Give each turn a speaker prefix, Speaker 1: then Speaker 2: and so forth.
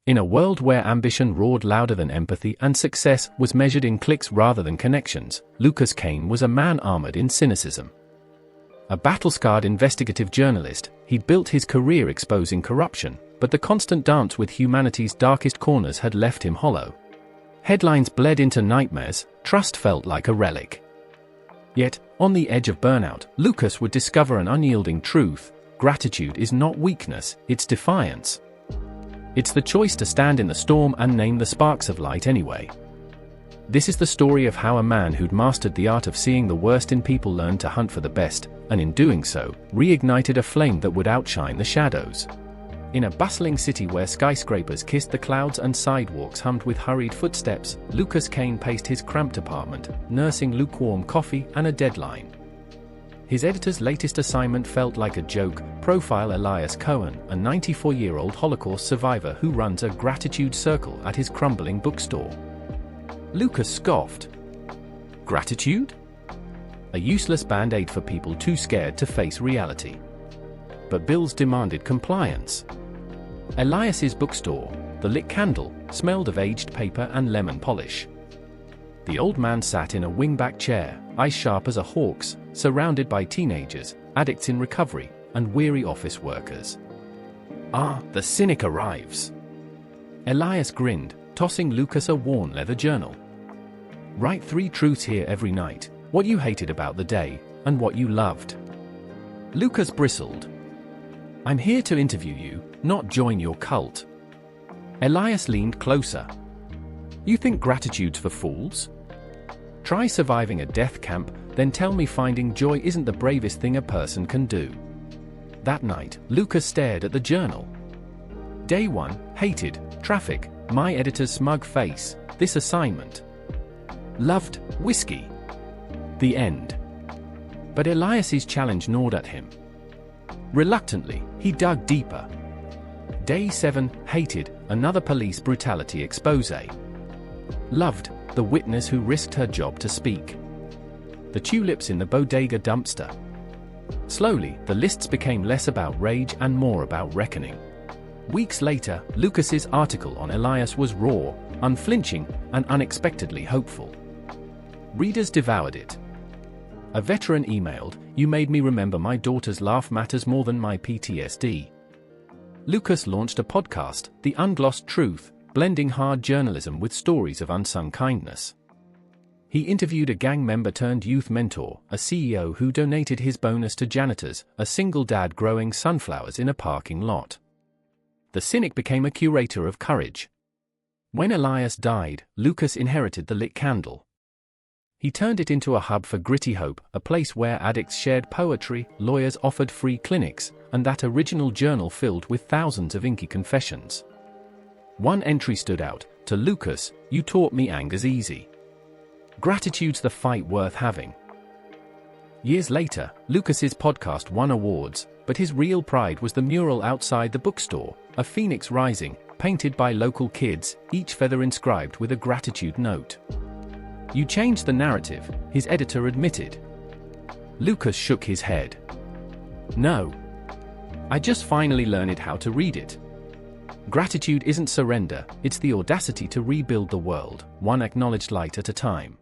Speaker 1: In a world where ambition roared louder than empathy and success was measured in clicks rather than connections, Lucas Kane was a man armored in cynicism. A battle-scarred investigative journalist, he'd built his career exposing corruption, but the constant dance with humanity's darkest corners had left him hollow. Headlines bled into nightmares, trust felt like a relic. Yet, on the edge of burnout, Lucas would discover an unyielding truth: gratitude is not weakness, it's defiance. It's the choice to stand in the storm and name the sparks of light anyway. This is the story of how a man who'd mastered the art of seeing the worst in people learned to hunt for the best, and in doing so, reignited a flame that would outshine the shadows. In a bustling city where skyscrapers kissed the clouds and sidewalks hummed with hurried footsteps, Lucas Kane paced his cramped apartment, nursing lukewarm coffee and a deadline. His editor's latest assignment felt like a joke: profile Elias Cohen, a 94-year-old Holocaust survivor who runs a gratitude circle at his crumbling bookstore. Lucas scoffed. Gratitude? A useless band-aid for people too scared to face reality. But bills demanded compliance. Elias's bookstore, the lit candle, smelled of aged paper and lemon polish. The old man sat in a wingback chair, eyes sharp as a hawk's, surrounded by teenagers, addicts in recovery, and weary office workers. "Ah, the cynic arrives." Elias grinned, tossing Lucas a worn leather journal. "Write 3 truths here every night: what you hated about the day, and what you loved." Lucas bristled. "I'm here to interview you, not join your cult." Elias leaned closer. "You think gratitude's for fools? Try surviving a death camp, then tell me finding joy isn't the bravest thing a person can do." That night, Lucas stared at the journal. Day 1, hated, traffic, my editor's smug face, this assignment. Loved, whiskey. The end. But Elias's challenge gnawed at him. Reluctantly, he dug deeper. Day 7, hated, another police brutality exposé. Loved, the witness who risked her job to speak. The tulips in the bodega dumpster. Slowly, the lists became less about rage and more about reckoning. Weeks later, Lucas's article on Elias was raw, unflinching, and unexpectedly hopeful. Readers devoured it. A veteran emailed, "You made me remember my daughter's laugh matters more than my PTSD." Lucas launched a podcast, The Unglossed Truth, blending hard journalism with stories of unsung kindness. He interviewed a gang member turned youth mentor, a CEO who donated his bonus to janitors, a single dad growing sunflowers in a parking lot. The cynic became a curator of courage. When Elias died, Lucas inherited the lit candle. He turned it into a hub for gritty hope, a place where addicts shared poetry, lawyers offered free clinics, and that original journal filled with thousands of inky confessions. One entry stood out: "To Lucas, you taught me anger's easy. Gratitude's the fight worth having." Years later, Lucas's podcast won awards, but his real pride was the mural outside the bookstore, a phoenix rising, painted by local kids, each feather inscribed with a gratitude note. "You changed the narrative," his editor admitted. Lucas shook his head. "No. I just finally learned how to read it. Gratitude isn't surrender, it's the audacity to rebuild the world, one acknowledged light at a time."